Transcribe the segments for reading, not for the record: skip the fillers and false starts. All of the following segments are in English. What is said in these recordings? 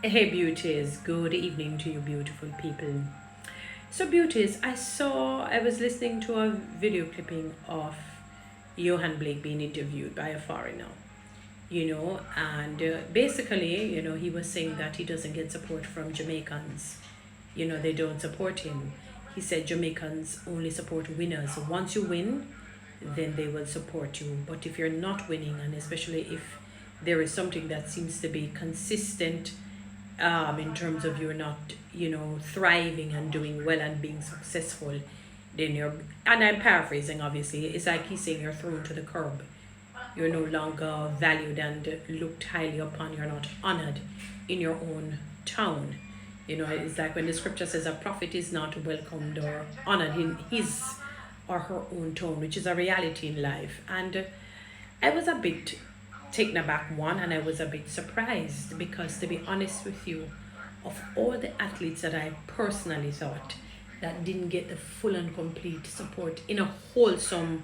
Hey beauties, good evening to you beautiful people. So beauties, I was listening to a video clipping of Yohan Blake being interviewed by a foreigner, and basically, he was saying that he doesn't get support from Jamaicans. They don't support him. He said Jamaicans only support winners. So once you win, then they will support you. But if you're not winning, and especially if there is something that seems to be consistent in terms of you're not, thriving and doing well and being successful, then and I'm paraphrasing obviously, it's like he's saying you're thrown to the curb. You're no longer valued and looked highly upon. You're not honored in your own town. It's like when the scripture says a prophet is not welcomed or honored in his or her own town, which is a reality in life. And I was a bit taken aback, one, and I was a bit surprised because, to be honest with you, of all the athletes that I personally thought that didn't get the full and complete support in a wholesome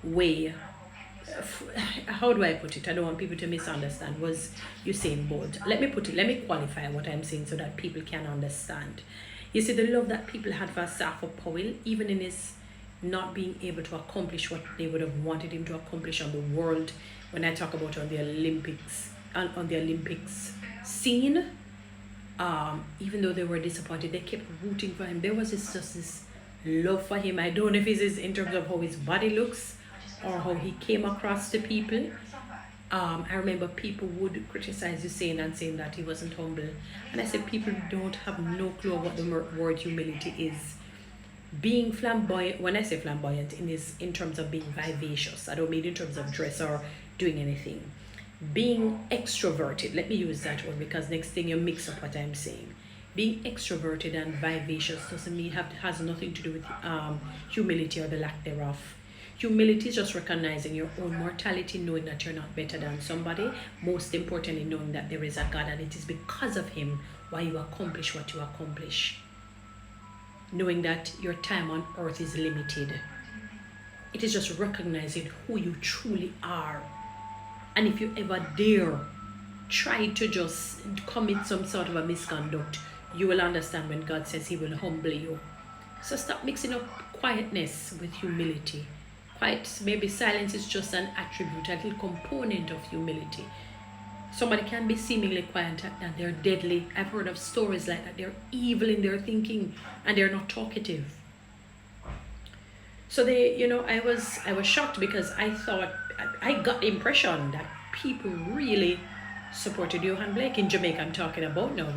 way, how do I put it? I don't want people to misunderstand. Was Usain Bolt? Let me qualify what I'm saying so that people can understand. You see, the love that people had for Safa Powell, even in his not being able to accomplish what they would have wanted him to accomplish on the world, when I talk about on the Olympics, on the Olympics scene, even though they were disappointed, they kept rooting for him. There was just this love for him. I don't know if it's in terms of how his body looks or how he came across to people. I remember people would criticize Hussein and saying that he wasn't humble. And I said, people don't have no clue what the word humility is. Being flamboyant, when I say flamboyant, in terms of being vivacious. I don't mean in terms of dress or doing anything. Being extroverted, let me use that word because next thing you mix up what I'm saying. Being extroverted and vivacious doesn't mean has nothing to do with humility or the lack thereof. Humility is just recognizing your own mortality, knowing that you're not better than somebody. Most importantly, knowing that there is a God and it is because of Him why you accomplish what you accomplish. Knowing that your time on earth is limited. It is just recognizing who you truly are. And if you ever dare try to just commit some sort of a misconduct, you will understand when God says He will humble you. So stop mixing up quietness with humility. Quiet, maybe silence is just an attribute, a little component of humility. Somebody can be seemingly quiet and they're deadly. I've heard of stories like that. They're evil in their thinking and they're not talkative. So I was shocked because I got the impression that people really supported Yohan Blake in Jamaica. I'm talking about now.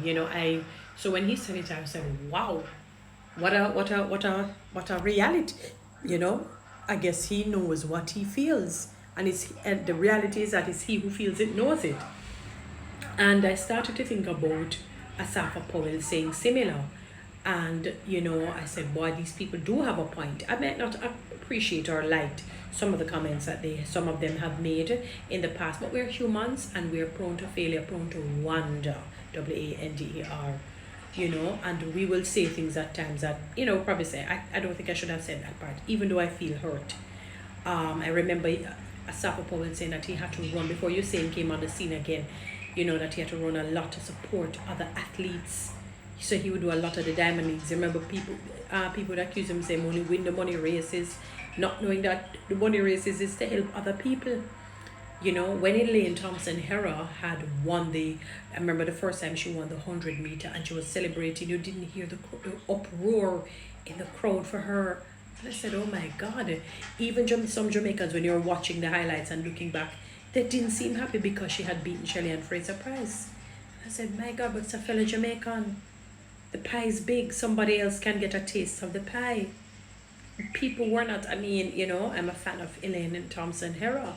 So when he said it, I said, wow, what a reality. I guess he knows what he feels, and the reality is that it's he who feels it knows it. And I started to think about Asafa Powell saying similar. And, I said, boy, these people do have a point. I might not appreciate or like some of the comments that some of them have made in the past, but we're humans and we're prone to failure, prone to wander, wander, and we will say things at times that, probably say, I don't think I should have said that part, even though I feel hurt. I remember Asafa Powell saying that he had to run before Usain came on the scene again, that he had to run a lot to support other athletes. So he would do a lot of the diamond leagues. Remember people would accuse him saying only win the money races, not knowing that the money races is to help other people. When Elaine Thompson-Herah had won I remember the first time she won the 100 meter and she was celebrating, you didn't hear the uproar in the crowd for her. And I said, oh my God, even some Jamaicans, when you're watching the highlights and looking back, they didn't seem happy because she had beaten Shelley and Fraser Price. I said, my God, but it's a fellow Jamaican. The pie is big. Somebody else can get a taste of the pie. People were not, I'm a fan of Elaine and Thompson-Herah.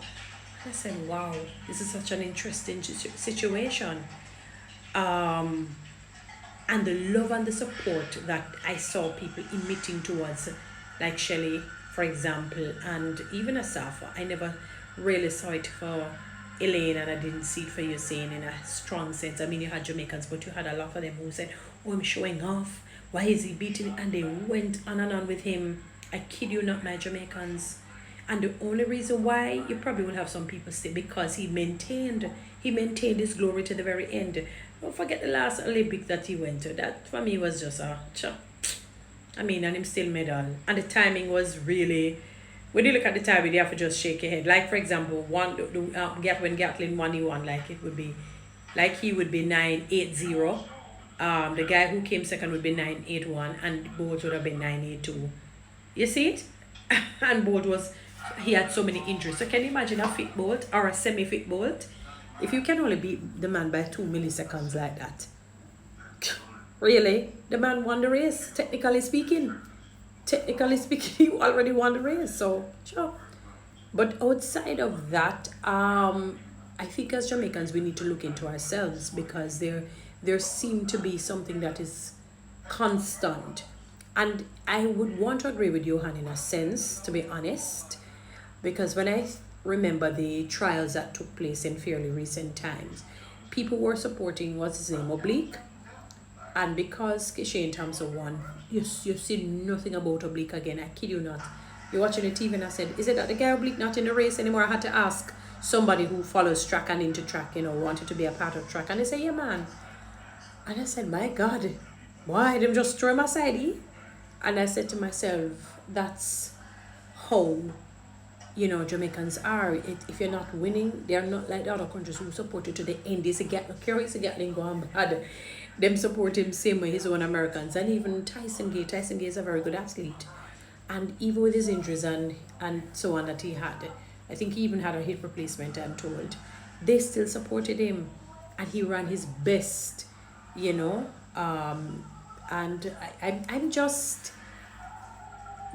I said, wow, this is such an interesting situation. And the love and the support that I saw people emitting towards, like Shelley, for example, and even Asafa. I never really saw it for Elaine and I didn't see it for Usain in a strong sense. You had Jamaicans, but you had a lot of them who said, oh, I'm showing off. Why is he beating me? And they went on and on with him. I kid you not, my Jamaicans. And the only reason why, you probably will have some people say, because he maintained his glory to the very end. Don't forget the last Olympic that he went to. That for me was just a I mean, and him still medal. And the timing was really, when you look at the timing, you have to just shake your head. Like, for example, when Gatlin won, he won, like, it would be, like, he would be 980. The guy who came second would be 981, and Bolt would have been 982. You see it? And Bolt he had so many injuries. So, can you imagine a fit Bolt or a semi fit Bolt? If you can only beat the man by 2 milliseconds like that. Really, the man won the race. Technically speaking, he already won the race. So sure. But outside of that, I think as Jamaicans we need to look into ourselves, because there seem to be something that is constant, and I would want to agree with Yohan in a sense, to be honest, because when I remember the trials that took place in fairly recent times, people were supporting what's his name, Oblique. And because Shane Thompson won, you see nothing about Oblique again. I kid you not. You're watching the TV and I said, is it that the guy Oblique not in the race anymore? I had to ask somebody who follows track and into track, wanted to be a part of track. And they say, yeah, man. And I said, my God, why? Them just throw him aside, eh? And I said to myself, that's how, Jamaicans are. If you're not winning, they're not like the other countries who support you to the end. They say, curious to get going bad. Them support him same way his own Americans. And even Tyson Gay is a very good athlete. And even with his injuries and so on that he had, I think he even had a hip replacement, I'm told, they still supported him. And he ran his best, And I'm just...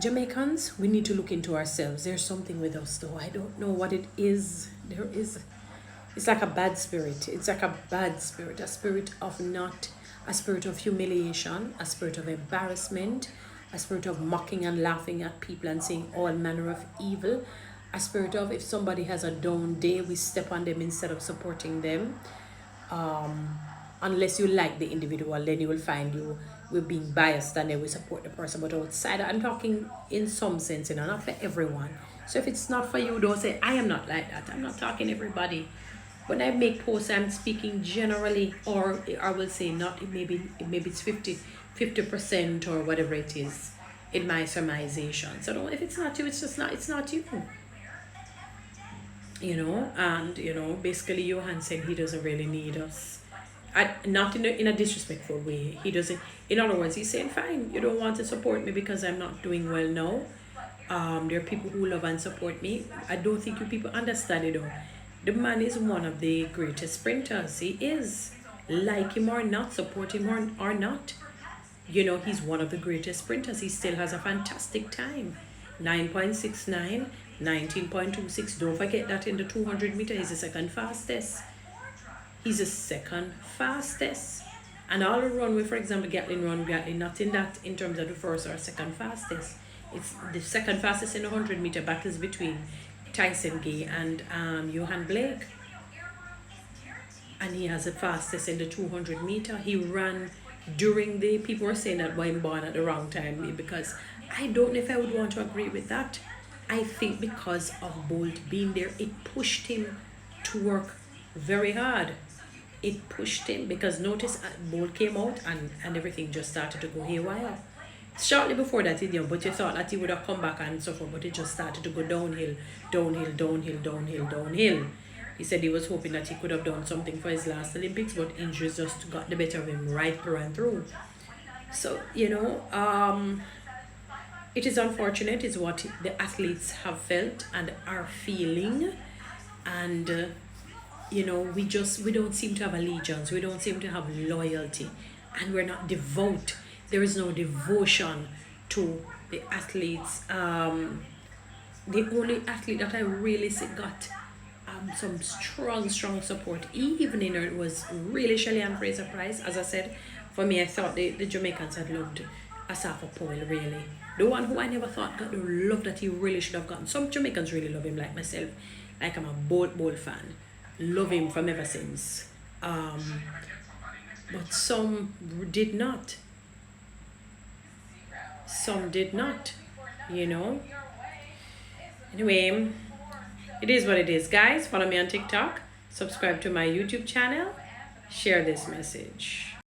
Jamaicans, we need to look into ourselves. There's something with us, though. I don't know what it is. It's like a bad spirit. It's like a bad spirit. A spirit of humiliation, a spirit of embarrassment, a spirit of mocking and laughing at people and saying all manner of evil, a spirit of, if somebody has a down day, we step on them instead of supporting them. Unless you like the individual, then you will find we're being biased and then we support the person. But outside, I'm talking in some sense, not for everyone. So if it's not for you, don't say, I am not like that. I'm not talking everybody. When I make posts, I'm speaking generally, or I will say not, maybe it's 50% or whatever it is in my surmisation. So if it's not you, it's not you. Basically Yohan said he doesn't really need us. Not in a disrespectful way. He doesn't. In other words, he's saying, fine, you don't want to support me because I'm not doing well now. There are people who love and support me. I don't think you people understand it though. The man is one of the greatest sprinters. He is. Like him or not, support him or not. He's one of the greatest sprinters. He still has a fantastic time. 9.69, 19.26. Don't forget that in the 200 meter, he's the second fastest. He's the second fastest. And all the runway, for example, Gatlin, not in that in terms of the first or second fastest. It's the second fastest in the 100 meter battles between Tyson Gay and Yohan Blake. And he has the fastest in the 200 meter. He ran during people were saying that boy born at the wrong time, because I don't know if I would want to agree with that. I think because of Bolt being there, it pushed him to work very hard. It pushed him, because notice Bolt came out and everything just started to go haywire. Shortly before that, but you thought that he would have come back and so forth, but it just started to go downhill. He said he was hoping that he could have done something for his last Olympics, but injuries just got the better of him right through and through. So, it is unfortunate, is what the athletes have felt and are feeling. And, we don't seem to have allegiance. We don't seem to have loyalty. And we're not devout. There is no devotion to the athletes. The only athlete that I really got some strong support, even in it, was really Shelly-Ann Fraser-Pryce. As I said, for me, I thought the Jamaicans had loved Asafa Powell, really. The one who I never thought got the love that he really should have gotten. Some Jamaicans really love him, like myself. Like, I'm a Bolt fan. Love him from ever since. But some did not. Some did not, Anyway, it is what it is, guys. Follow me on TikTok. Subscribe to my YouTube channel. share this message.